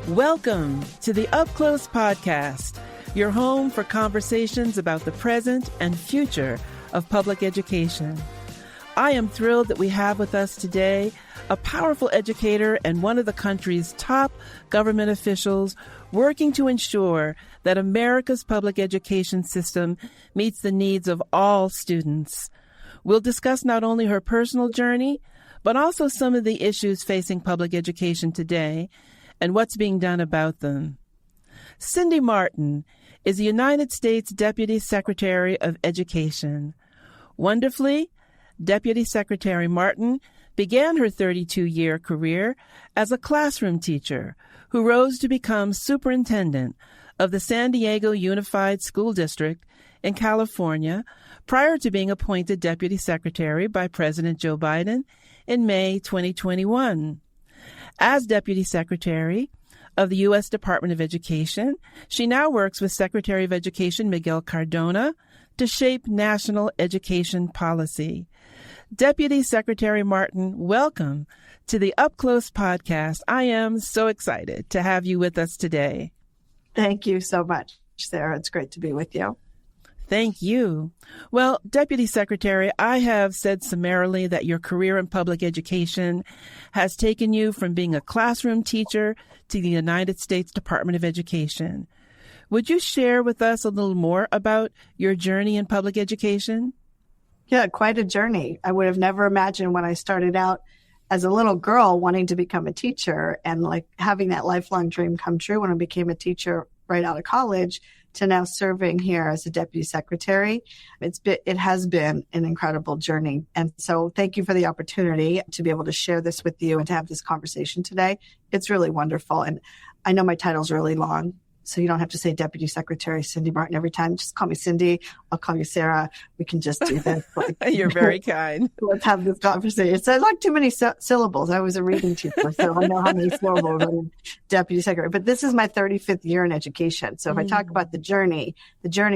Welcome to the Up Close Podcast, your home for conversations about the present and future of public education. I am thrilled that we have with us today a powerful educator and one of the country's top government officials working to ensure that America's public education system meets the needs of all students. We'll discuss not only her personal journey, but also some of the issues facing public education today and what's being done about them. Cindy Marten is the United States Deputy Secretary of Education. Wonderfully, Deputy Secretary Marten began her 32-year career as a classroom teacher who rose to become superintendent of the San Diego Unified School District in California prior to being appointed Deputy Secretary by President Joe Biden in May 2021. As Deputy Secretary of the U.S. Department of Education, she now works with Secretary of Education Miguel Cardona to shape national education policy. Deputy Secretary Marten, welcome to the Up Close Podcast. I am so excited to have you with us today. Thank you so much, Sarah. It's great to be with you. Thank you. Well, Deputy Secretary, I have said summarily that your career in public education has taken you from being a classroom teacher to the United States Department of Education. Would you share with us a little more about your journey in public education? Yeah, quite a journey. I would have never imagined when I started out as a little girl wanting to become a teacher and having that lifelong dream come true when I became a teacher right out of college to now serving here as a deputy secretary. It has been an incredible journey. And so thank you for the opportunity to be able to share this with you and to have this conversation today. It's really wonderful. And I know my title's really long, so you don't have to say Deputy Secretary Cindy Marten every time. Just call me Cindy. I'll call you Sarah. We can just do this. You're very kind. Let's have this conversation. It's like too many syllables. I was a reading teacher, so I know how many syllables I'm Deputy Secretary. But this is my 35th year in education. So if I talk about the journey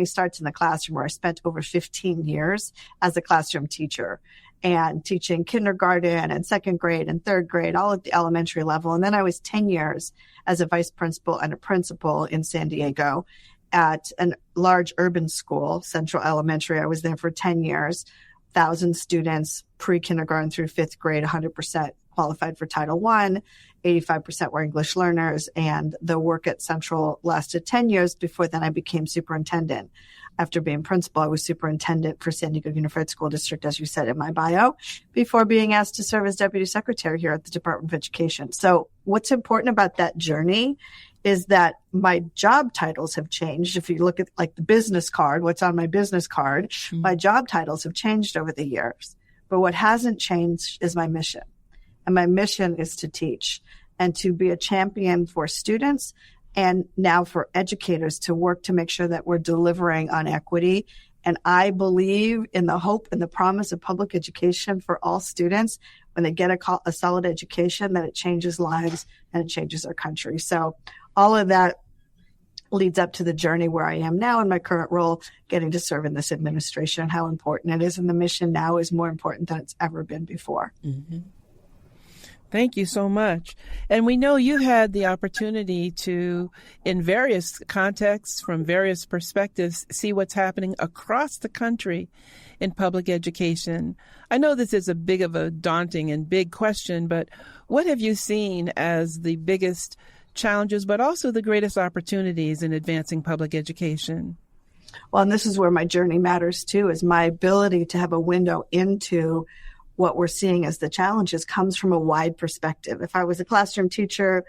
starts in the classroom where I spent over 15 years as a classroom teacher and teaching kindergarten and second grade and third grade, all at the elementary level. And then I was 10 years as a vice principal and a principal in San Diego at a large urban school, Central Elementary. I was there for 10 years, 1,000 students, pre-kindergarten through fifth grade, 100% qualified for Title I, 85% were English learners. And the work at Central lasted 10 years. Before then, I became superintendent. After being principal, I was superintendent for San Diego Unified School District, as you said in my bio, before being asked to serve as deputy secretary here at the Department of Education. So what's important about that journey is that my job titles have changed. If you look at the business card, what's on my business card, my job titles have changed over the years. But what hasn't changed is my mission. And my mission is to teach and to be a champion for students and now for educators to work to make sure that we're delivering on equity. And I believe in the hope and the promise of public education for all students. When they get a solid education, that it changes lives and it changes our country. So all of that leads up to the journey where I am now in my current role, getting to serve in this administration, how important it is. And the mission now is more important than it's ever been before. Mm-hmm. Thank you so much. And we know you had the opportunity to, in various contexts, from various perspectives, see what's happening across the country in public education. I know this is a big of a daunting and big question, but what have you seen as the biggest challenges, but also the greatest opportunities in advancing public education? Well, and this is where my journey matters too, is my ability to have a window into what we're seeing as the challenges comes from a wide perspective. If I was a classroom teacher,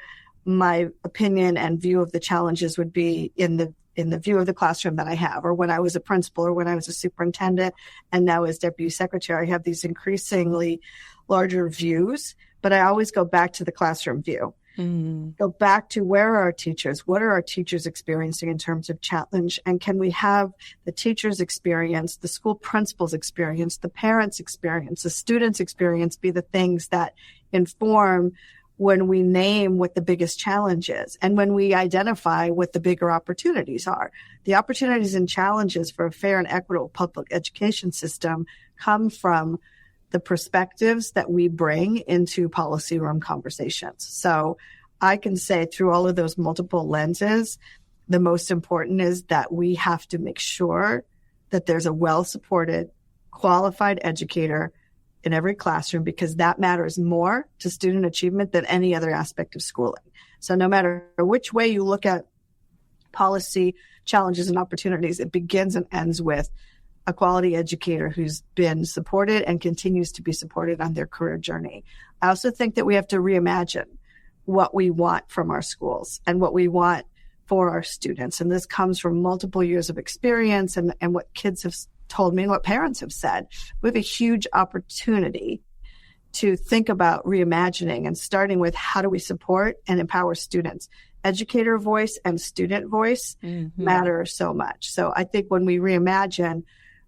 my opinion and view of the challenges would be in the view of the classroom that I have, or when I was a principal, or when I was a superintendent, and now as deputy secretary, I have these increasingly larger views, but I always go back to the classroom view. Go back to where are our teachers? What are our teachers experiencing in terms of challenge? And can we have the teachers' experience, the school principals' experience, the parents' experience, the students' experience be the things that inform when we name what the biggest challenge is and when we identify what the bigger opportunities are. The opportunities and challenges for a fair and equitable public education system come from the perspectives that we bring into policy room conversations. So I can say through all of those multiple lenses, the most important is that we have to make sure that there's a well-supported, qualified educator in every classroom, because that matters more to student achievement than any other aspect of schooling. So no matter which way you look at policy challenges and opportunities, it begins and ends with a quality educator who's been supported and continues to be supported on their career journey. I also think that we have to reimagine what we want from our schools and what we want for our students. And this comes from multiple years of experience and what kids have told me and what parents have said. We have a huge opportunity to think about reimagining and starting with how do we support and empower students. Educator voice and student voice matter so much. So I think when we reimagine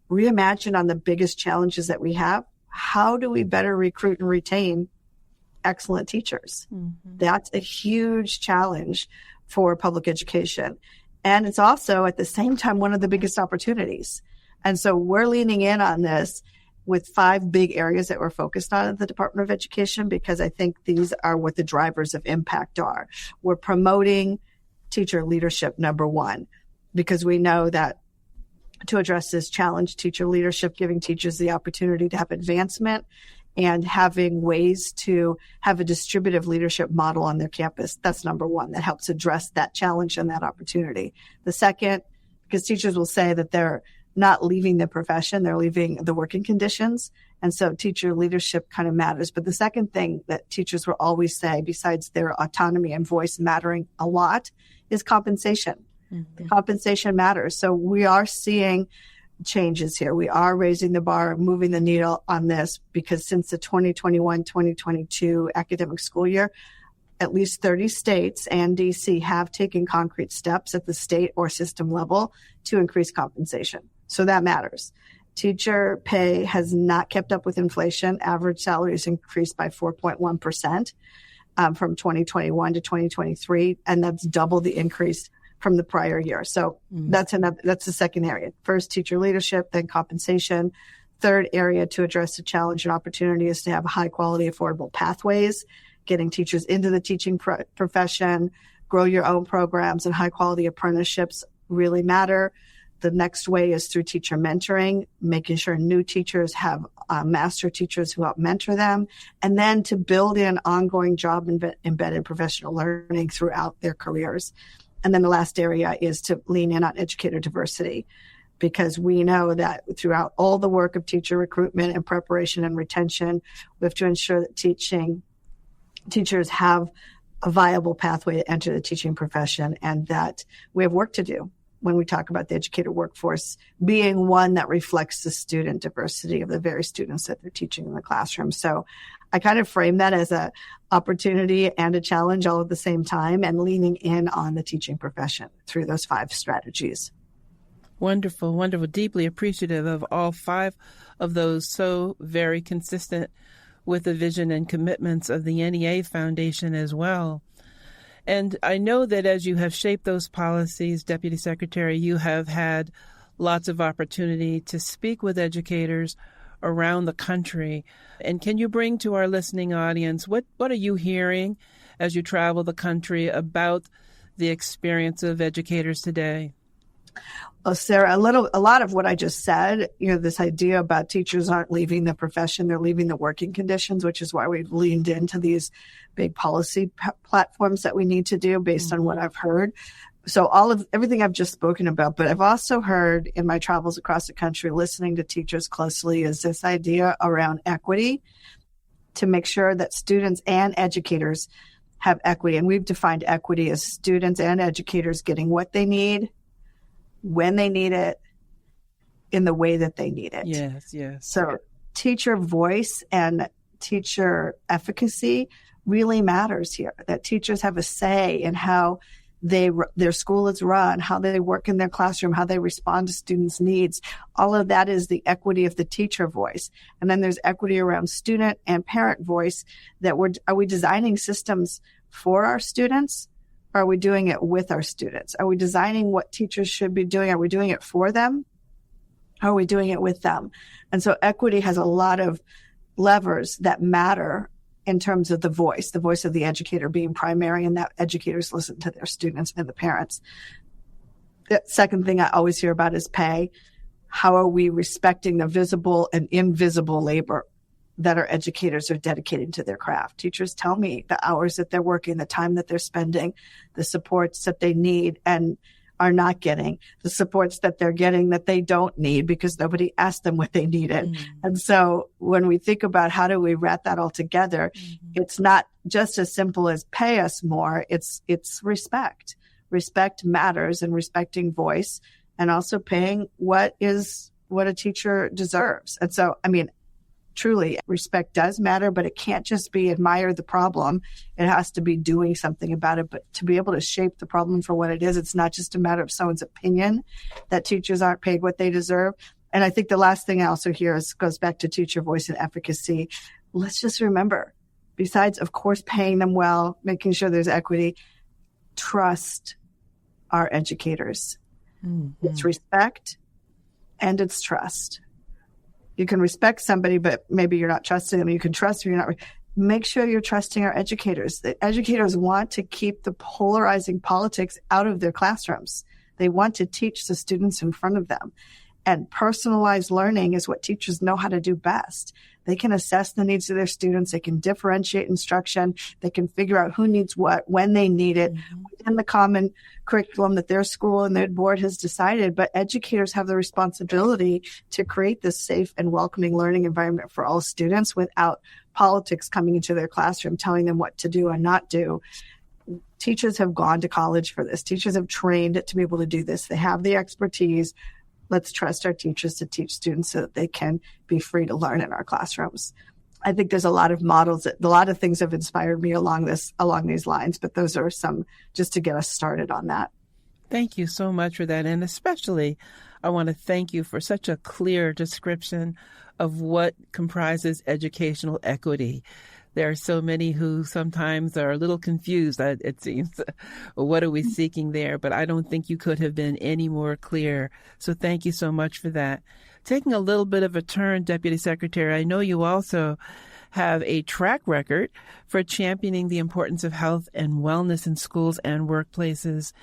on the biggest challenges that we have, how do we better recruit and retain excellent teachers? That's a huge challenge for public education. And it's also at the same time one of the biggest opportunities. And so we're leaning in on this with 5 big areas that we're focused on at the Department of Education, because I think these are what the drivers of impact are. We're promoting teacher leadership, number one, because we know that to address this challenge, teacher leadership, giving teachers the opportunity to have advancement and having ways to have a distributive leadership model on their campus. That's number one. That helps address that challenge and that opportunity. The second, because teachers will say that they're not leaving the profession, they're leaving the working conditions. And so teacher leadership kind of matters. But the second thing that teachers will always say, besides their autonomy and voice mattering a lot, is compensation. Compensation matters. So we are seeing changes here. We are raising the bar, moving the needle on this, because since the 2021-2022 academic school year, at least 30 states and DC have taken concrete steps at the state or system level to increase compensation. So that matters. Teacher pay has not kept up with inflation. Average salaries increased by 4.1% from 2021 to 2023, and that's double the increase from the prior year. So that's the second area. First, teacher leadership, then compensation. Third area to address the challenge and opportunity is to have high quality, affordable pathways, getting teachers into the teaching profession, grow your own programs, and high quality apprenticeships really matter. The next way is through teacher mentoring, making sure new teachers have master teachers who help mentor them, and then to build in ongoing job embedded professional learning throughout their careers. And then the last area is to lean in on educator diversity, because we know that throughout all the work of teacher recruitment and preparation and retention, we have to ensure that teachers have a viable pathway to enter the teaching profession, and that we have work to do when we talk about the educator workforce being one that reflects the student diversity of the very students that they're teaching in the classroom. So I kind of frame that as an opportunity and a challenge all at the same time, and leaning in on the teaching profession through those 5 strategies. Wonderful, wonderful. Deeply appreciative of all 5 of those, so very consistent with the vision and commitments of the NEA Foundation as well. And I know that as you have shaped those policies, Deputy Secretary, you have had lots of opportunity to speak with educators around the country. And can you bring to our listening audience, what are you hearing as you travel the country about the experience of educators today? Well, Sarah, a lot of what I just said, this idea about teachers aren't leaving the profession, they're leaving the working conditions, which is why we've leaned into these big policy platforms that we need to do based on what I've heard. So everything I've just spoken about, but I've also heard in my travels across the country, listening to teachers closely, is this idea around equity, to make sure that students and educators have equity. And we've defined equity as students and educators getting what they need, when they need it, in the way that they need it. Yes, yes. So teacher voice and teacher efficacy really matters here, that teachers have a say in how their school is run, how they work in their classroom, how they respond to students' needs. All of that is the equity of the teacher voice. And then there's equity around student and parent voice, that are we designing systems for our students? Or are we doing it with our students? Are we designing what teachers should be doing? Are we doing it for them? Or are we doing it with them? And so equity has a lot of levers that matter in terms of the voice of the educator being primary, and that educators listen to their students and the parents. The second thing I always hear about is pay. How are we respecting the visible and invisible labor that our educators are dedicating to their craft? Teachers tell me the hours that they're working, the time that they're spending, the supports that they need and are not getting, the supports that they're getting that they don't need because nobody asked them what they needed. Mm-hmm. And so when we think about how do we wrap that all together, it's not just as simple as pay us more. It's respect. Respect matters, and respecting voice, and also paying what a teacher deserves. And so, I mean, truly, respect does matter, but it can't just be admire the problem. It has to be doing something about it. But to be able to shape the problem for what it is, it's not just a matter of someone's opinion that teachers aren't paid what they deserve. And I think the last thing I also hear goes back to teacher voice and efficacy. Let's just remember, besides, of course, paying them well, making sure there's equity, trust our educators. Mm-hmm. It's respect and it's trust. You can respect somebody, but maybe you're not trusting them. You can trust them, you're not. Make sure you're trusting our educators. The educators want to keep the polarizing politics out of their classrooms. They want to teach the students in front of them. And personalized learning is what teachers know how to do best. They can assess the needs of their students. They can differentiate instruction. They can figure out who needs what, when they need it, within the common curriculum that their school and their board has decided. But educators have the responsibility to create this safe and welcoming learning environment for all students without politics coming into their classroom, telling them what to do and not do. Teachers have gone to college for this. Teachers have trained to be able to do this. They have the expertise. Let's trust our teachers to teach students so that they can be free to learn in our classrooms. I think there's a lot of models, a lot of things have inspired me along these lines, but those are some just to get us started on that. Thank you so much for that. And especially, I want to thank you for such a clear description of what comprises educational equity. There are so many who sometimes are a little confused, it seems. What are we seeking there? But I don't think you could have been any more clear. So thank you so much for that. Taking a little bit of a turn, Deputy Secretary, I know you also have a track record for championing the importance of health and wellness in schools and workplaces.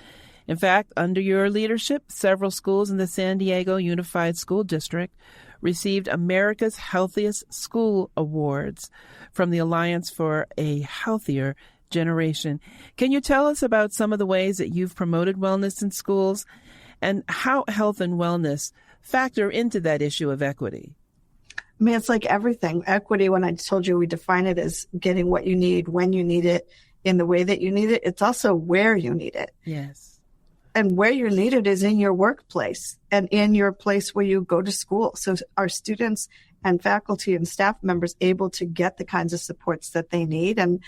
In fact, under your leadership, several schools in the San Diego Unified School District received America's Healthiest School Awards from the Alliance for a Healthier Generation. Can you tell us about some of the ways that you've promoted wellness in schools and how health and wellness factor into that issue of equity? I mean, it's like everything. Equity, when I told you we define it as getting what you need, when you need it, in the way that you need it, it's also where you need it. Yes. And where you're needed is in your workplace and in your place where you go to school. So are students and faculty and staff members able to get the kinds of supports that they need? And,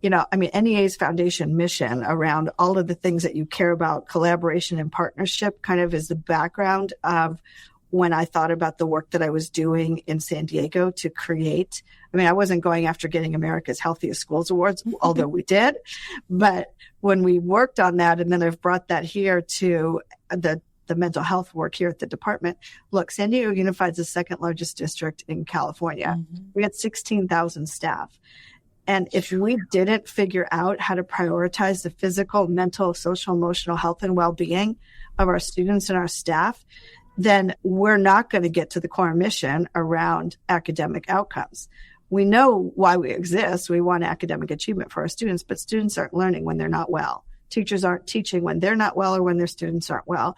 you know, I mean, NEA's foundation mission around all of the things that you care about, collaboration and partnership, kind of is the background of when I thought about the work that I was doing in San Diego to create. I mean, I wasn't going after getting America's Healthiest Schools Awards, although we did. But when we worked on that, and then I've brought that here to the mental health work here at the department. Look, San Diego Unified is the second largest district in California. Mm-hmm. We had 16,000 staff. And if we didn't figure out how to prioritize the physical, mental, social, emotional health and well-being of our students and our staff, then we're not going to get to the core mission around academic outcomes. We know why we exist. We want academic achievement for our students, but students aren't learning when they're not well. Teachers aren't teaching when they're not well or when their students aren't well.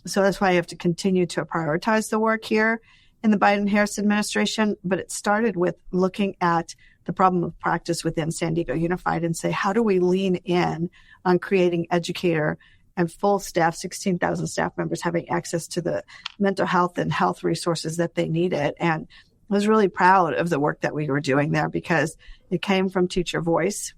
So that's why I have to continue to prioritize the work here in the Biden-Harris administration. But it started with looking at the problem of practice within San Diego Unified and say, how do we lean in on creating educator and full staff, 16,000 staff members having access to the mental health and health resources that they needed. And I was really proud of the work that we were doing there because it came from teacher voice.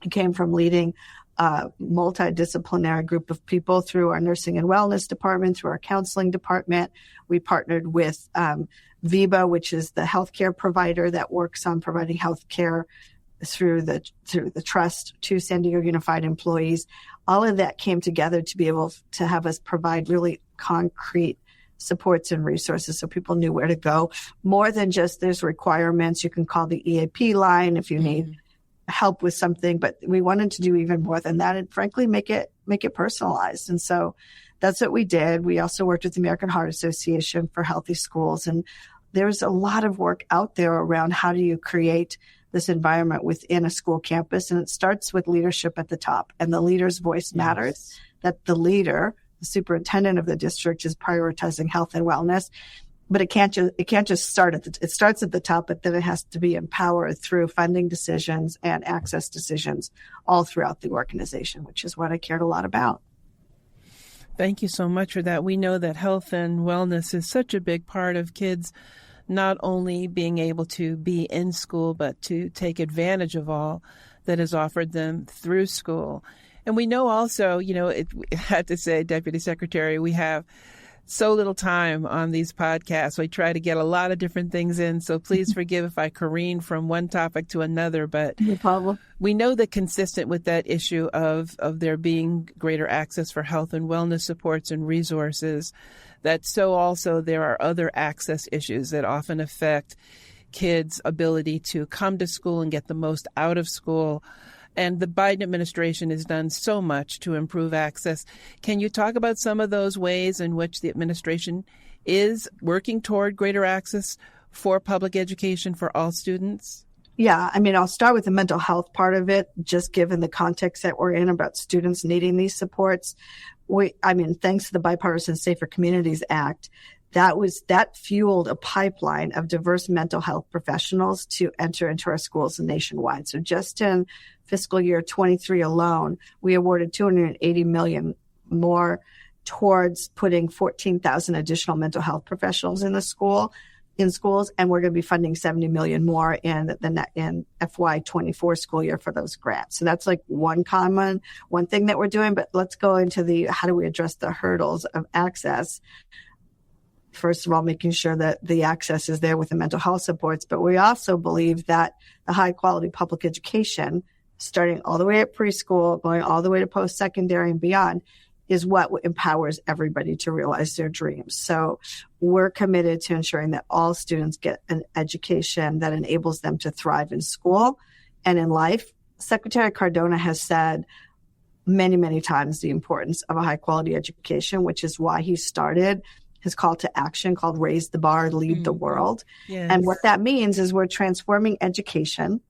It came from leading a multidisciplinary group of people through our nursing and wellness department, through our counseling department. We partnered with VIBA, which is the healthcare provider that works on providing healthcare through the trust to San Diego Unified employees. All of that came together to be able to have us provide really concrete supports and resources so people knew where to go. More than just there's requirements. You can call the EAP line if you need help with something, but we wanted to do even more than that and frankly make it personalized. And so that's what we did. We also worked with the American Heart Association for healthy schools. And there's a lot of work out there around how do you create this environment within a school campus. And it starts with leadership at the top, and the leader's voice matters. That the leader, the superintendent of the district, is prioritizing health and wellness. But it can't just start it starts at the top, but then it has to be empowered through funding decisions and access decisions all throughout the organization, which is what I cared a lot about. Thank you so much for that. We know that health and wellness is such a big part of kids not only being able to be in school, but to take advantage of all that is offered them through school. And we know also, I had to say, Deputy Secretary, we have so little time on these podcasts. We try to get a lot of different things in. So please forgive if I careen from one topic to another. But no problem. We know that consistent with that issue of there being greater access for health and wellness supports and resources, that so also there are other access issues that often affect kids' ability to come to school and get the most out of school. And the Biden administration has done so much to improve access. Can you talk about some of those ways in which the administration is working toward greater access for public education for all students? Yeah, I'll start with the mental health part of it, just given the context that we're in about students needing these supports. Thanks to the Bipartisan Safer Communities Act, that fueled a pipeline of diverse mental health professionals to enter into our schools nationwide. So just in fiscal year 23 alone, we awarded $280 million more towards putting 14,000 additional mental health professionals in schools, and we're going to be funding $70 million more in FY24 school year for those grants. So that's like one thing that we're doing. But let's go into how do we address the hurdles of access. First of all, making sure that the access is there with the mental health supports. But we also believe that the high quality public education, starting all the way at preschool, going all the way to post-secondary and beyond, is what empowers everybody to realize their dreams. So we're committed to ensuring that all students get an education that enables them to thrive in school and in life. Secretary Cardona has said many, many times the importance of a high quality education, which is why he started his call to action called Raise the Bar, Lead the World. Yes. And what that means is we're transforming education.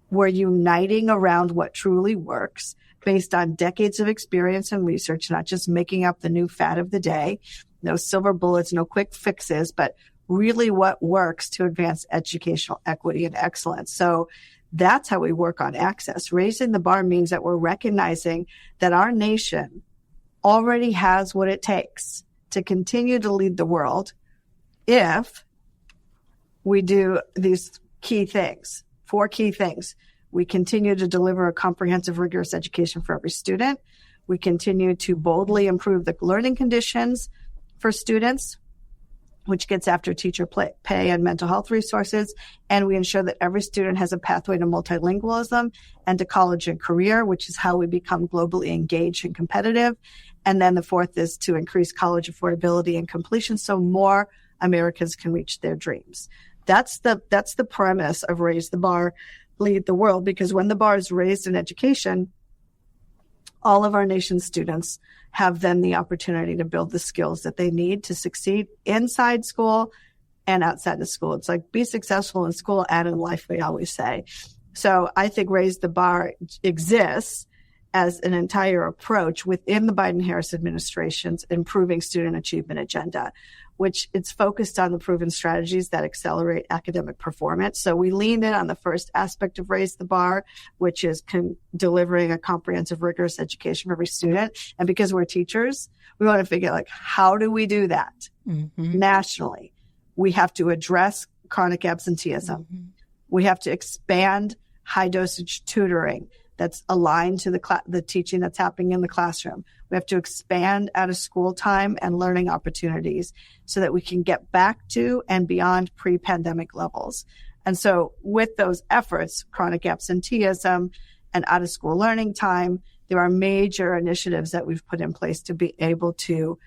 We're uniting around what truly works based on decades of experience and research, not just making up the new fad of the day. No silver bullets, no quick fixes, but really what works to advance educational equity and excellence. So that's how we work on access. Raising the bar means that we're recognizing that our nation already has what it takes to continue to lead the world if we do these key things, 4 key things. We continue to deliver a comprehensive, rigorous education for every student. We continue to boldly improve the learning conditions for students, which gets after teacher pay and mental health resources. And we ensure that every student has a pathway to multilingualism and to college and career, which is how we become globally engaged and competitive. And then the 4th is to increase college affordability and completion so more Americans can reach their dreams. That's the premise of Raise the Bar, Lead the World, because when the bar is raised in education, all of our nation's students have then the opportunity to build the skills that they need to succeed inside school and outside of school. It's like be successful in school and in life, we always say. So I think Raise the Bar exists as an entire approach within the Biden-Harris administration's improving student achievement agenda, which it's focused on the proven strategies that accelerate academic performance. So we leaned in on the first aspect of Raise the Bar, which is delivering a comprehensive, rigorous education for every student. And because we're teachers, we want to figure out how do we do that nationally? We have to address chronic absenteeism. We have to expand high dosage tutoring that's aligned to the teaching that's happening in the classroom. We have to expand out of school time and learning opportunities so that we can get back to and beyond pre-pandemic levels. And so with those efforts, chronic absenteeism and out of school learning time, there are major initiatives that we've put in place to be able to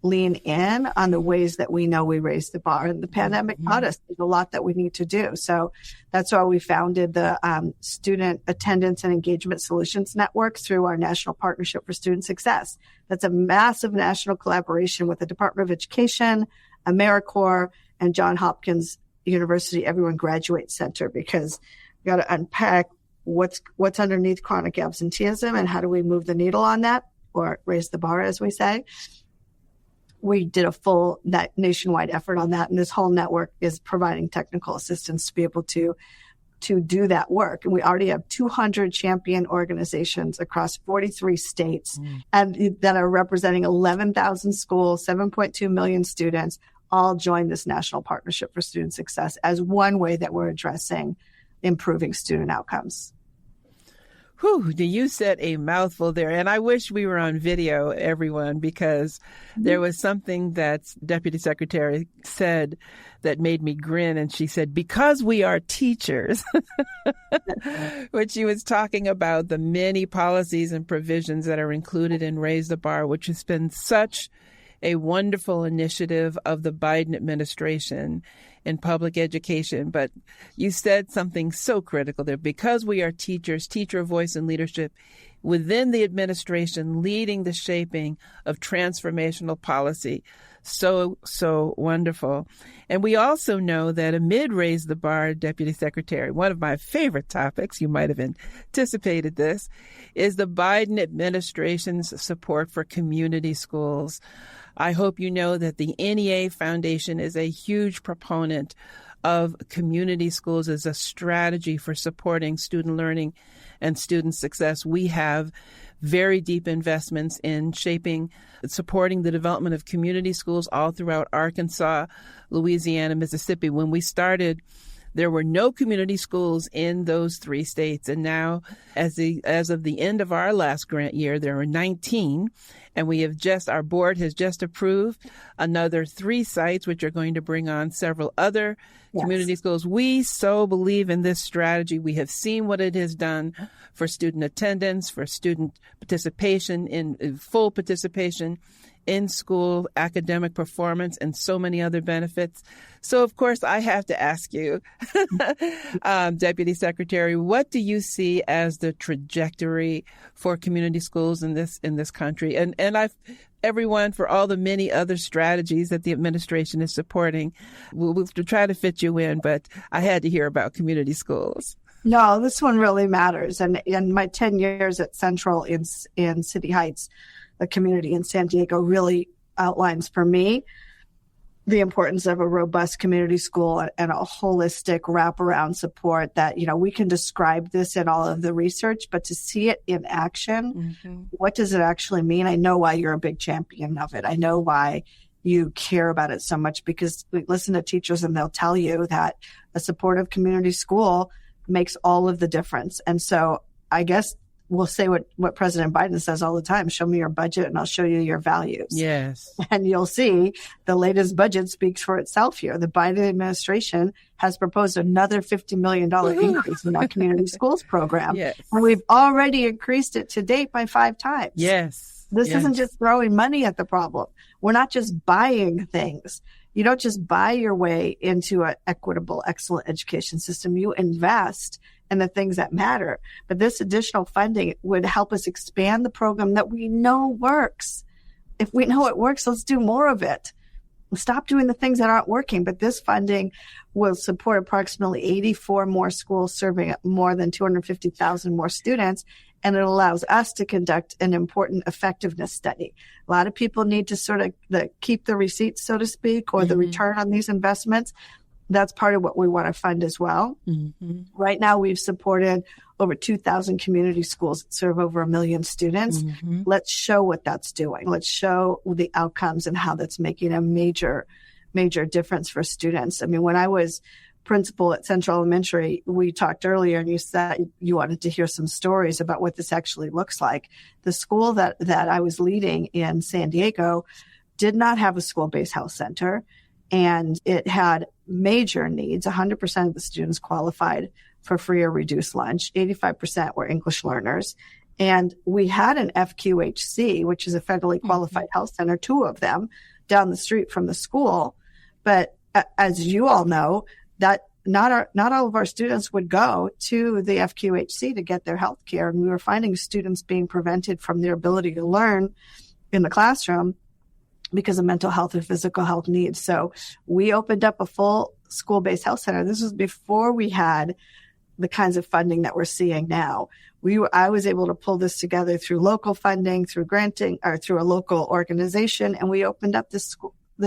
lean in on the ways that we know we raise the bar. And the pandemic taught us there's a lot that we need to do. So that's why we founded the Student Attendance and Engagement Solutions Network through our National Partnership for Student Success. That's a massive national collaboration with the Department of Education, AmeriCorps, and Johns Hopkins University Everyone Graduate Center, because we got to unpack what's underneath chronic absenteeism and how do we move the needle on that, or raise the bar, as we say. We did a full nationwide effort on that, and this whole network is providing technical assistance to be able to do that work. And we already have 200 champion organizations across 43 states and that are representing 11,000 schools, 7.2 million students, all join this National Partnership for Student Success as one way that we're addressing improving student outcomes. Whew, you said a mouthful there. And I wish we were on video, everyone, because there was something that Deputy Secretary said that made me grin. And she said, because we are teachers, when she was talking about the many policies and provisions that are included in Raise the Bar, which has been such a wonderful initiative of the Biden administration in public education. But you said something so critical there. Because we are teachers, teacher voice and leadership within the administration, leading the shaping of transformational policy. So wonderful. And we also know that amid Raise the Bar, Deputy Secretary, one of my favorite topics, you might have anticipated this, is the Biden administration's support for community schools. I hope you know that the NEA Foundation is a huge proponent of community schools as a strategy for supporting student learning and student success. We have very deep investments in supporting the development of community schools all throughout Arkansas, Louisiana, Mississippi. When we started, there were no community schools in those three states. And now, as of the end of our last grant year, there are 19. And our board has just approved another 3 sites, which are going to bring on several other community schools. We so believe in this strategy. We have seen what it has done for student attendance, for student participation, in full participation in school, academic performance, and so many other benefits. So, of course, I have to ask you, Deputy Secretary, what do you see as the trajectory for community schools in this country? And everyone, for all the many other strategies that the administration is supporting, we'll try to fit you in, but I had to hear about community schools. No, this one really matters. And in my 10 years at Central in City Heights, the community in San Diego really outlines for me the importance of a robust community school and a holistic wraparound support that, we can describe this in all of the research, but to see it in action, what does it actually mean? I know why you're a big champion of it. I know why you care about it so much, because we listen to teachers and they'll tell you that a supportive community school makes all of the difference. And so I guess we'll say what President Biden says all the time: show me your budget and I'll show you your values. Yes. And you'll see the latest budget speaks for itself here. The Biden administration has proposed another $50 million increase in our community schools program. Yes. And we've already increased it to date by 5 times. Yes. This isn't just throwing money at the problem. We're not just buying things. You don't just buy your way into an equitable, excellent education system. You invest in the things that matter. But this additional funding would help us expand the program that we know works. If we know it works, let's do more of it. Stop doing the things that aren't working. But this funding will support approximately 84 more schools, serving more than 250,000 more students. And it allows us to conduct an important effectiveness study. A lot of people need to sort of keep the receipts, so to speak, or the return on these investments. That's part of what we want to fund as well. Right now, we've supported over 2,000 community schools that serve over 1 million students. Let's show what that's doing. Let's show the outcomes and how that's making a major, major difference for students. I mean, when I was principal at Central Elementary, we talked earlier and you said you wanted to hear some stories about what this actually looks like. The school that I was leading in San Diego did not have a school-based health center, and it had major needs. 100% of the students qualified for free or reduced lunch. 85% were English learners. And we had an FQHC, which is a federally qualified health center, 2 of them, down the street from the school. But as you all know, that not all of our students would go to the FQHC to get their health care. And we were finding students being prevented from their ability to learn in the classroom because of mental health and physical health needs. So we opened up a full school-based health center. This was before we had the kinds of funding that we're seeing now. I was able to pull this together through local funding, through granting, or through a local organization, and we opened up this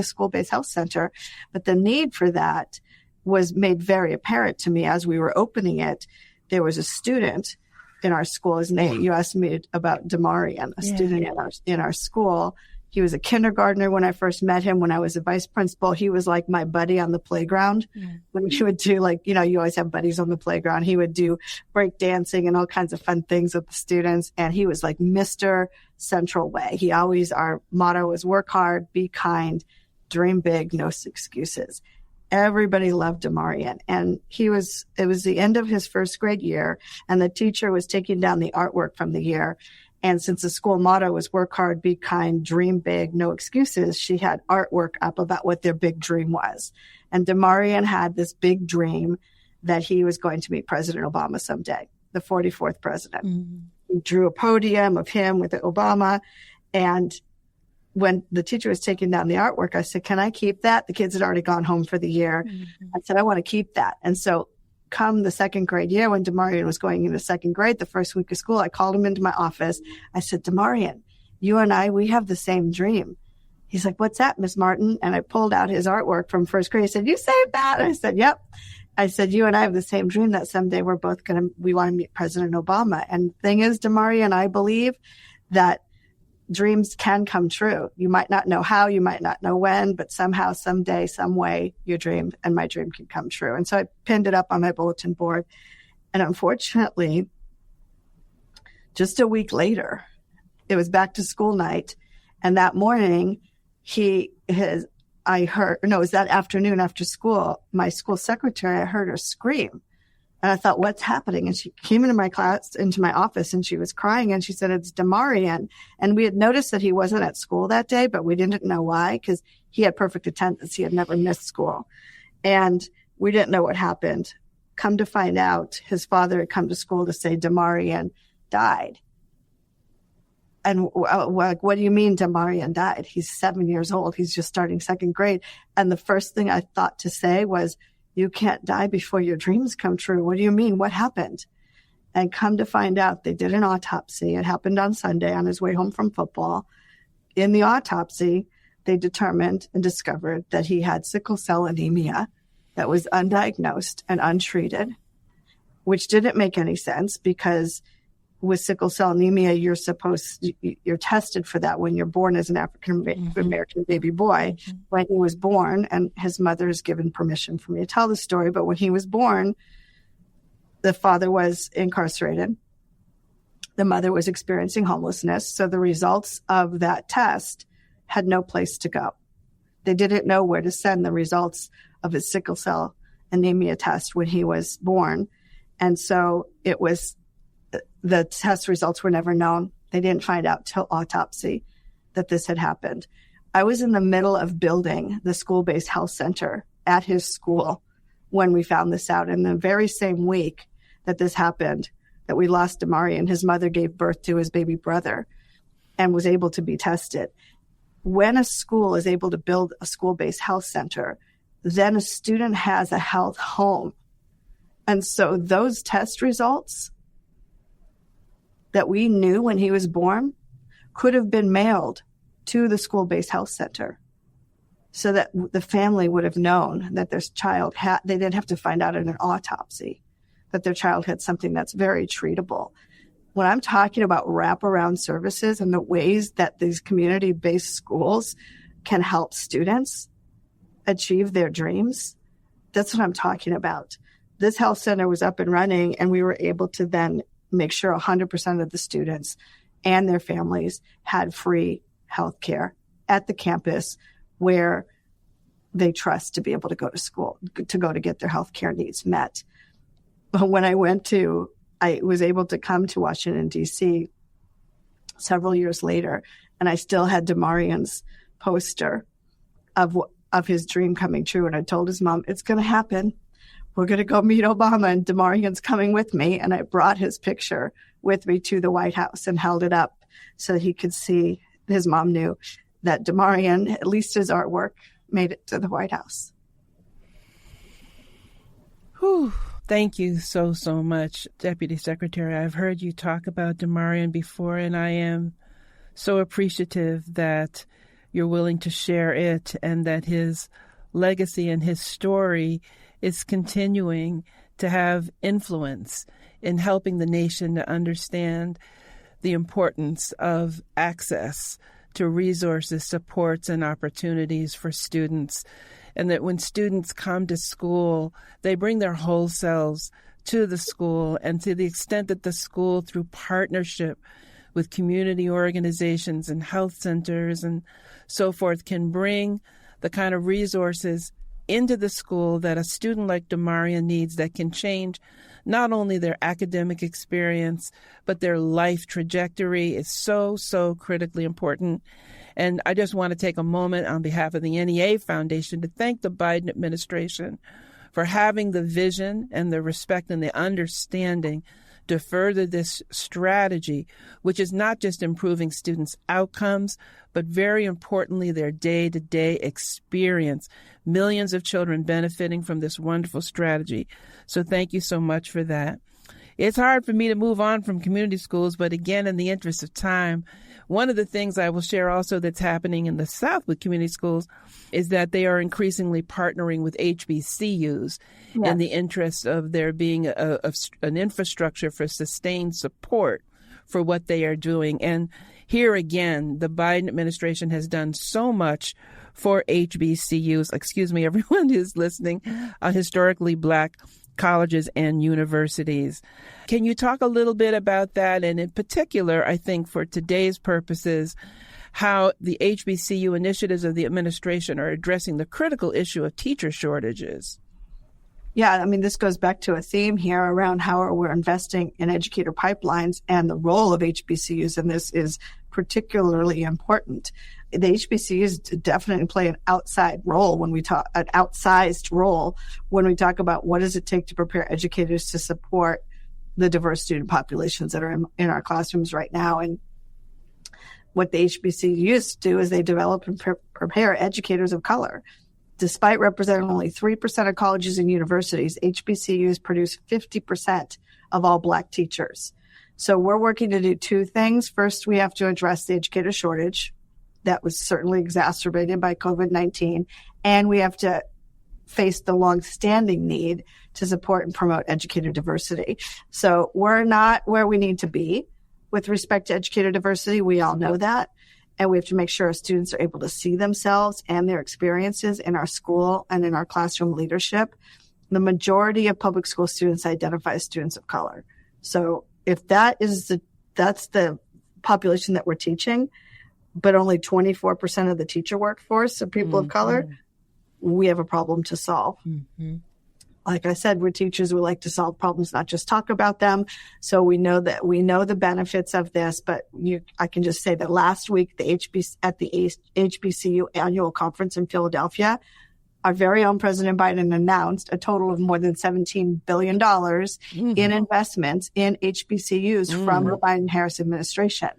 school-based health center. But the need for that was made very apparent to me as we were opening it. There was a student in our school. His name, you asked me about Damarian, a student in our school. He was a kindergartner when I first met him. When I was a vice principal, he was like my buddy on the playground. When he would do you always have buddies on the playground. He would do break dancing and all kinds of fun things with the students. And he was like Mr. Central Way. Our motto was work hard, be kind, dream big, no excuses. Everybody loved Damarian. And it was the end of his first grade year, and the teacher was taking down the artwork from the year. And since the school motto was work hard, be kind, dream big, no excuses, she had artwork up about what their big dream was. And Damarian had this big dream that he was going to meet President Obama someday, the 44th president. He drew a podium of him with Obama. And when the teacher was taking down the artwork, I said, can I keep that? The kids had already gone home for the year. I said, I want to keep that. And so come the second grade year, when Damarian was going into second grade, the first week of school, I called him into my office. I said, Damarian, you and I, we have the same dream. He's like, what's that, Miss Marten? And I pulled out his artwork from first grade. He said, you saved that? And I said, yep. I said, you and I have the same dream that someday we want to meet President Obama. And the thing is, Damarian, I believe that dreams can come true. You might not know how, you might not know when, but somehow, someday, some way, your dream and my dream can come true. And so I pinned it up on my bulletin board. And unfortunately, just a week later, it was back to school night. And that morning, it was that afternoon after school, my school secretary, I heard her scream. And I thought, what's happening? And she came into my office, and she was crying, and she said, it's Damarian. And we had noticed that he wasn't at school that day, but we didn't know why, because he had perfect attendance. He had never missed school. And we didn't know what happened. Come to find out, his father had come to school to say Damarian died. And what do you mean Damarian died? He's 7 years old. He's just starting second grade. And the first thing I thought to say was, you can't die before your dreams come true. What do you mean? What happened? And come to find out, they did an autopsy. It happened on Sunday on his way home from football. In the autopsy, they determined and discovered that he had sickle cell anemia that was undiagnosed and untreated, which didn't make any sense because with sickle cell anemia, you're tested for that when you're born as an African American baby boy. When he was born, and his mother has given permission for me to tell the story, but when he was born, the father was incarcerated. The mother was experiencing homelessness. So the results of that test had no place to go. They didn't know where to send the results of his sickle cell anemia test when he was born. And so the test results were never known. They didn't find out till autopsy that this had happened. I was in the middle of building the school-based health center at his school when we found this out. And the very same week that this happened, that we lost Damarian, his mother gave birth to his baby brother and was able to be tested. When a school is able to build a school-based health center, then a student has a health home. And so those test results that we knew when he was born could have been mailed to the school-based health center so that the family would have known that their child they didn't have to find out in an autopsy, that their child had something that's very treatable. When I'm talking about wraparound services and the ways that these community-based schools can help students achieve their dreams, that's what I'm talking about. This health center was up and running, and we were able to then make sure 100% of the students and their families had free health care at the campus where they trust to be able to go to school, to get their health care needs met. But when I was able to come to Washington, D.C. several years later, and I still had Damarian's poster of his dream coming true. And I told his mom, it's going to happen. We're going to go meet Obama, and Damarian's coming with me. And I brought his picture with me to the White House and held it up so that he could see. His mom knew that Damarian, at least his artwork, made it to the White House. Whew. Thank you so much, Deputy Secretary. I've heard you talk about Damarian before, and I am so appreciative that you're willing to share it and that his legacy and his story is continuing to have influence in helping the nation to understand the importance of access to resources, supports, and opportunities for students. And that when students come to school, they bring their whole selves to the school. And to the extent that the school, through partnership with community organizations and health centers and so forth, can bring the kind of resources into the school that a student like Damarian needs, that can change not only their academic experience, but their life trajectory, is so critically important. And I just want to take a moment on behalf of the NEA Foundation to thank the Biden administration for having the vision and the respect and the understanding to further this strategy, which is not just improving students' outcomes, but very importantly, their day-to-day experience. Millions of children benefiting from this wonderful strategy. So thank you so much for that. It's hard for me to move on from community schools, but again, in the interest of time, one of the things I will share also that's happening in the South with community schools is that they are increasingly partnering with HBCUs in the interest of there being an infrastructure for sustained support for what they are doing. And here again, the Biden administration has done so much for HBCUs, excuse me, everyone who's listening, historically Black colleges and universities. Can you talk a little bit about that? And in particular, I think for today's purposes, how the HBCU initiatives of the administration are addressing the critical issue of teacher shortages. Yeah, I mean, this goes back to a theme here around how we're investing in educator pipelines, and the role of HBCUs in this is particularly important. The HBCUs definitely play an outsized role when we talk about what does it take to prepare educators to support the diverse student populations that are in our classrooms right now. And what the HBCUs do is they develop and prepare educators of color. Despite representing only 3% of colleges and universities, HBCUs produce 50% of all Black teachers. So we're working to do two things. First, we have to address the educator shortage that was certainly exacerbated by COVID-19, and we have to face the long-standing need to support and promote educator diversity. So we're not where we need to be with respect to educator diversity. We all know that. And we have to make sure our students are able to see themselves and their experiences in our school and in our classroom leadership. The majority of public school students identify as students of color. So if that's the population that we're teaching, but only 24% of the teacher workforce are people of color, we have a problem to solve. Like I said, we're teachers. We like to solve problems, not just talk about them. So we know the benefits of this, but I can just say that last week at the HBCU annual conference in Philadelphia, our very own President Biden announced a total of more than $17 billion in investments in HBCUs from the Biden-Harris administration.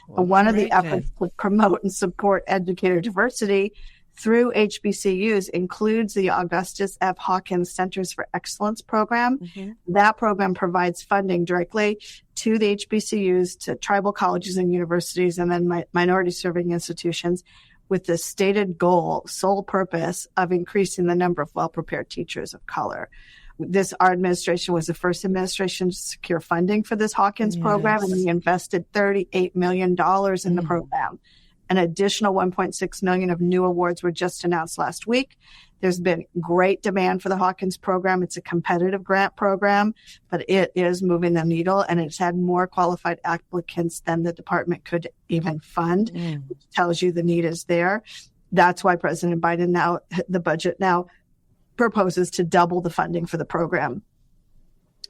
Well, one of the efforts to promote and support educator diversity through HBCUs includes the Augustus F. Hawkins Centers for Excellence program. That program provides funding directly to the HBCUs, to tribal colleges and universities, and then minority serving institutions, with the stated sole purpose of increasing the number of well-prepared teachers of color. Our administration was the first administration to secure funding for this Hawkins program, and we invested $38 million in the program. An additional $1.6 million of new awards were just announced last week. There's been great demand for the Hawkins program. It's a competitive grant program, but it is moving the needle, and it's had more qualified applicants than the department could even fund, which tells you the need is there. That's why President Biden the budget now proposes to double the funding for the program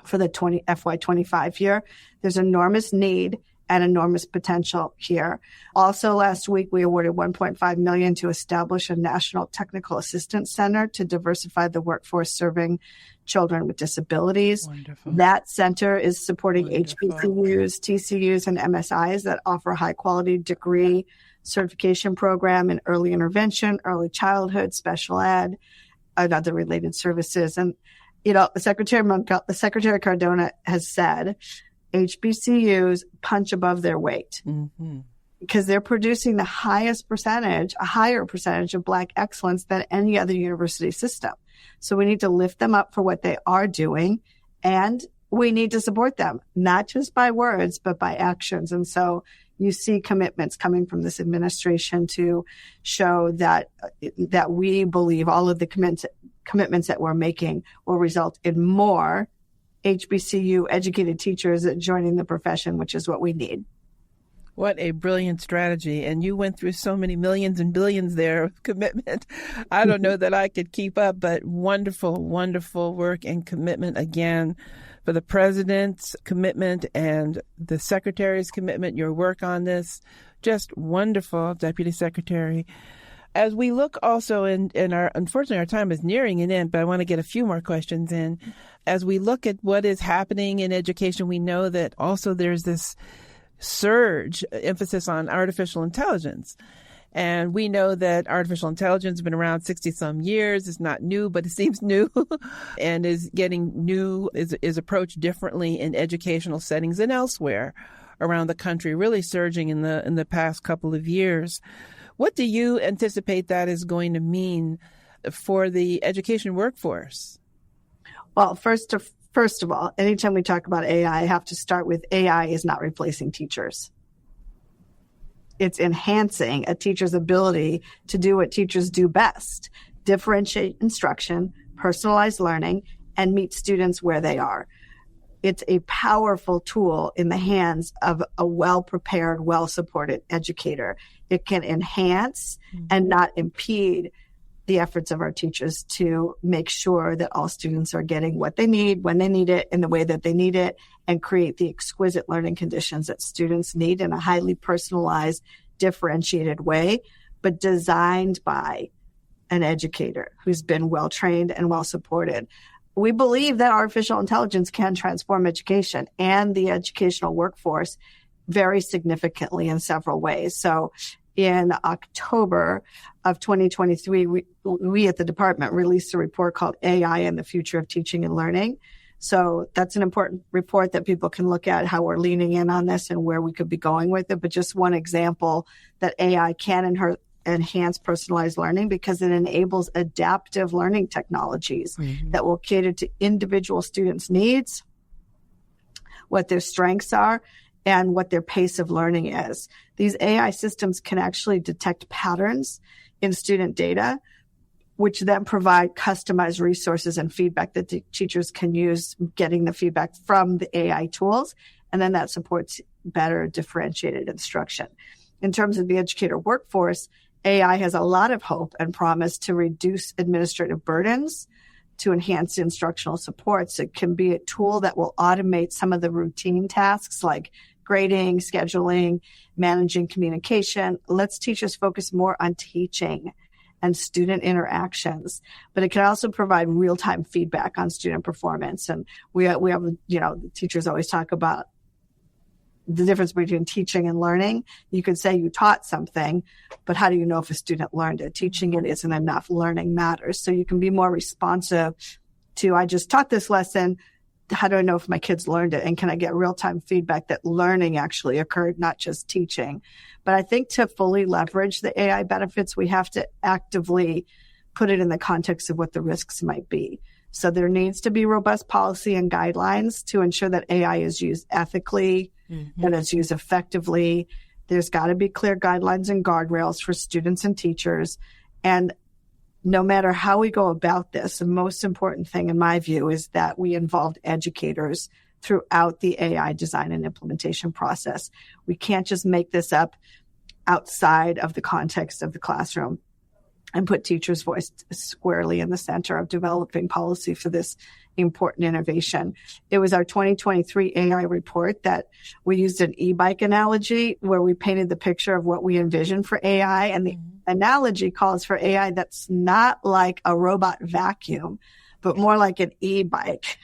for the FY25 year. There's enormous need and enormous potential here. Also, last week, we awarded $1.5 million to establish a National Technical Assistance Center to diversify the workforce serving children with disabilities. Wonderful. That center is supporting Wonderful. HBCUs, TCUs, and MSIs that offer high-quality degree certification program in early intervention, early childhood, special ed, and other related services. And, Secretary Cardona has said HBCUs punch above their weight because they're producing a higher percentage of Black excellence than any other university system. So we need to lift them up for what they are doing, and we need to support them, not just by words, but by actions. And so you see commitments coming from this administration to show that we believe all of the commitments that we're making will result in more HBCU educated teachers joining the profession, which is what we need. What a brilliant strategy. And you went through so many millions and billions there of commitment. I don't know that I could keep up, but wonderful, wonderful work and commitment again for the president's commitment and the secretary's commitment, your work on this. Just wonderful, Deputy Secretary. As we look also unfortunately, our time is nearing an end, but I want to get a few more questions in. As we look at what is happening in education, we know that also there's this surge emphasis on artificial intelligence. And we know that artificial intelligence has been around 60 some years. It's not new, but it seems new and is getting new, is approached differently in educational settings and elsewhere around the country, really surging in the past couple of years. What do you anticipate that is going to mean for the education workforce? Well, first of all, anytime we talk about AI, I have to start with AI is not replacing teachers. It's enhancing a teacher's ability to do what teachers do best: differentiate instruction, personalize learning, and meet students where they are. It's a powerful tool in the hands of a well-prepared, well-supported educator. It can enhance and not impede the efforts of our teachers to make sure that all students are getting what they need, when they need it, in the way that they need it, and create the exquisite learning conditions that students need in a highly personalized, differentiated way, but designed by an educator who's been well-trained and well-supported. We believe that artificial intelligence can transform education and the educational workforce very significantly in several ways. So in October of 2023, we at the department released a report called AI and the Future of Teaching and Learning. So that's an important report that people can look at, how we're leaning in on this and where we could be going with it. But just one example that AI can enhance personalized learning because it enables adaptive learning technologies that will cater to individual students' needs, what their strengths are, and what their pace of learning is. These AI systems can actually detect patterns in student data, which then provide customized resources and feedback that the teachers can use, getting the feedback from the AI tools, and then that supports better differentiated instruction. In terms of the educator workforce, AI has a lot of hope and promise to reduce administrative burdens, to enhance instructional supports. It can be a tool that will automate some of the routine tasks like grading, scheduling, managing communication. Lets teachers focus more on teaching and student interactions, but it can also provide real-time feedback on student performance. And we have, teachers always talk about the difference between teaching and learning. You could say you taught something, but how do you know if a student learned it? Teaching it isn't enough. Learning matters. So you can be more responsive to, I just taught this lesson. How do I know if my kids learned it? And can I get real-time feedback that learning actually occurred, not just teaching? But I think to fully leverage the AI benefits, we have to actively put it in the context of what the risks might be. So there needs to be robust policy and guidelines to ensure that AI is used ethically, that it's used effectively. There's got to be clear guidelines and guardrails for students and teachers. And no matter how we go about this, the most important thing in my view is that we involved educators throughout the AI design and implementation process. We can't just make this up outside of the context of the classroom. and put teachers' voice squarely in the center of developing policy for this important innovation. It was our 2023 AI report that we used an e-bike analogy where we painted the picture of what we envision for AI. And the analogy calls for AI that's not like a robot vacuum, but more like an e-bike.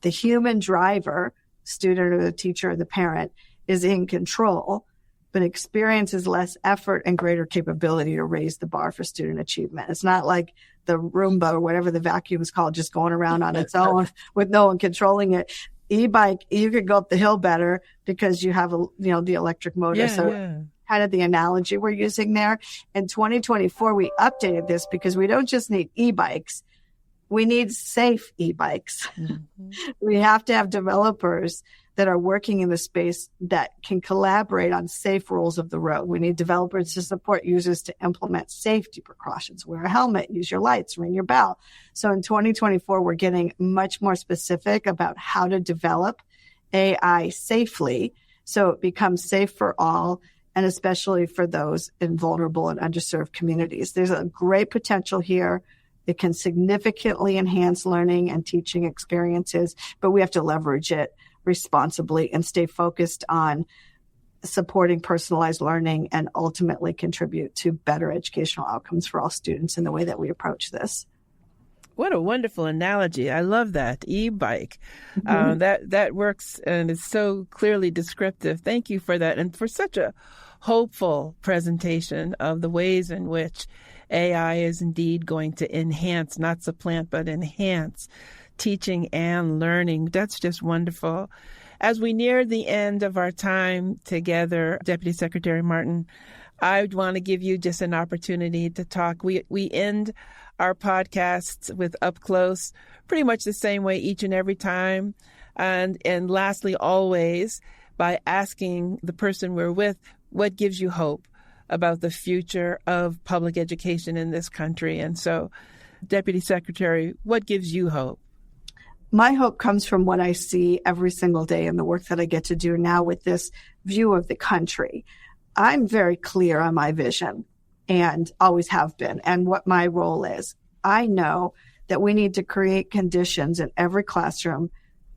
The human driver, student or the teacher or the parent, is in control, but experiences less effort and greater capability to raise the bar for student achievement. It's not like the Roomba or whatever the vacuum is called, just going around on its own with no one controlling it. E-bike, you could go up the hill better because you have the electric motor. Kind of the analogy we're using there. In 2024, we updated this because we don't just need e-bikes. We need safe e-bikes. We have to have developers that are working in the space that can collaborate on safe rules of the road. We need developers to support users to implement safety precautions. Wear a helmet, use your lights, ring your bell. So in 2024, we're getting much more specific about how to develop AI safely so it becomes safe for all, and especially for those in vulnerable and underserved communities. There's a great potential here. It can significantly enhance learning and teaching experiences, but we have to leverage it responsibly and stay focused on supporting personalized learning and ultimately contribute to better educational outcomes for all students in the way that we approach this. What a wonderful analogy. I love that. E-bike. That works and is so clearly descriptive. Thank you for that. And for such a hopeful presentation of the ways in which AI is indeed going to enhance, not supplant, but enhance teaching and learning. That's just wonderful. As we near the end of our time together, Deputy Secretary Marten, I want to give you just an opportunity to talk. We end our podcasts with Up Close pretty much the same way each and every time. And lastly, always by asking the person we're with, what gives you hope about the future of public education in this country? And so, Deputy Secretary, what gives you hope? My hope comes from what I see every single day in the work that I get to do now with this view of the country. I'm very clear on my vision and always have been, and what my role is. I know that we need to create conditions in every classroom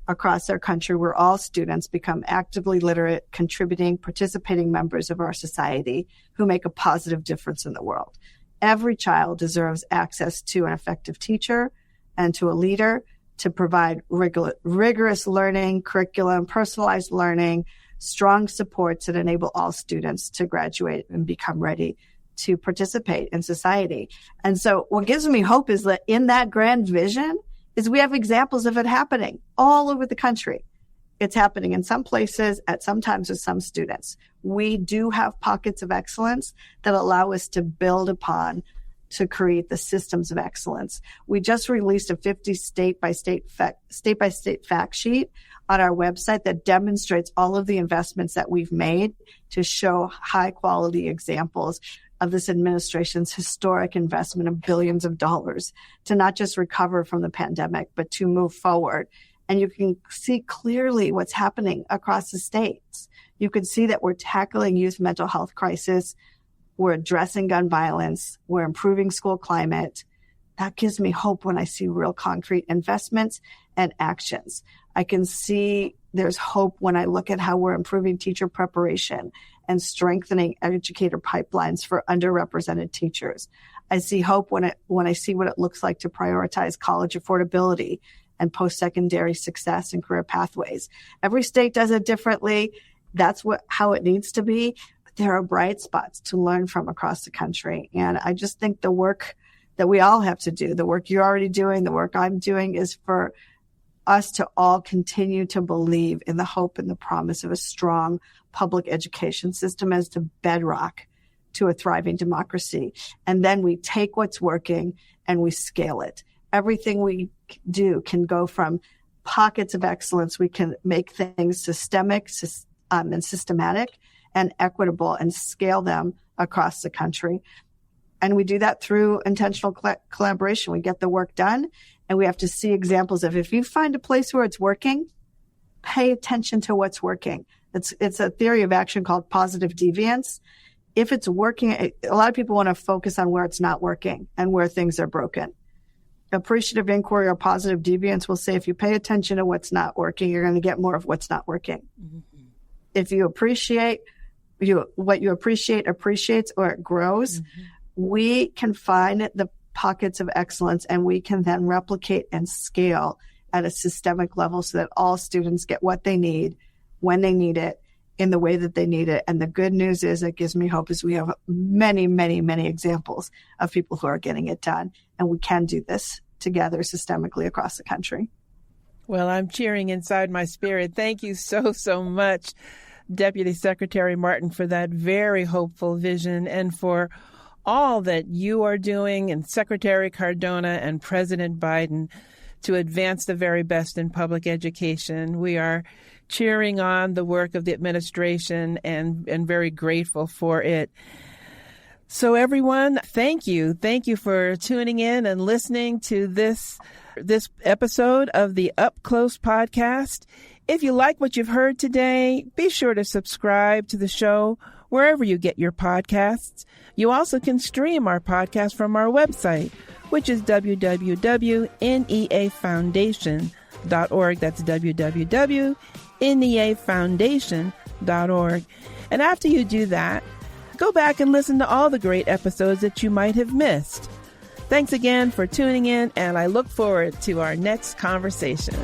across our country where all students become actively literate, contributing, participating members of our society who make a positive difference in the world. Every child deserves access to an effective teacher and to a leader to provide rigorous learning, curriculum, personalized learning, strong supports that enable all students to graduate and become ready to participate in society. And so what gives me hope is that in that grand vision is we have examples of it happening all over the country. It's happening in some places at some times with some students. We do have pockets of excellence that allow us to build upon to create the systems of excellence. We just released a 50 state-by-state fact sheet on our website that demonstrates all of the investments that we've made to show high-quality examples of this administration's historic investment of billions of dollars to not just recover from the pandemic, but to move forward. And you can see clearly what's happening across the states. You can see that we're tackling youth mental health crisis. We're addressing gun violence. We're improving school climate. That gives me hope when I see real concrete investments and actions. I can see there's hope when I look at how we're improving teacher preparation and strengthening educator pipelines for underrepresented teachers. I see hope when I see what it looks like to prioritize college affordability and post-secondary success and career pathways. Every state does it differently. That's how it needs to be. There are bright spots to learn from across the country. And I just think the work that we all have to do, the work you're already doing, the work I'm doing, is for us to all continue to believe in the hope and the promise of a strong public education system as the bedrock to a thriving democracy. And then we take what's working and we scale it. Everything we do can go from pockets of excellence. We can make things systemic and systematic and equitable and scale them across the country. And we do that through intentional collaboration. We get the work done, and we have to see examples of, if you find a place where it's working, pay attention to what's working. It's a theory of action called positive deviance. if it's working, a lot of people want to focus on where it's not working and where things are broken. Appreciative inquiry or positive deviance will say if you pay attention to what's not working, you're going to get more of what's not working. Mm-hmm. If you appreciate what you appreciate appreciates or it grows, mm-hmm. we can find the pockets of excellence and we can then replicate and scale at a systemic level so that all students get what they need when they need it in the way that they need it. And the good news is, it gives me hope, is we have many, many, many examples of people who are getting it done. And we can do this together systemically across the country. Well, I'm cheering inside my spirit. Thank you so, so much, Deputy Secretary Marten, for that very hopeful vision and for all that you are doing, and Secretary Cardona and President Biden, to advance the very best in public education. We are cheering on the work of the administration and very grateful for it. So everyone, thank you. Thank you for tuning in and listening to this episode of the Up Close podcast. If you like what you've heard today, be sure to subscribe to the show wherever you get your podcasts. You also can stream our podcast from our website, which is www.neafoundation.org. That's www.neafoundation.org. And after you do that, go back and listen to all the great episodes that you might have missed. Thanks again for tuning in, and I look forward to our next conversation.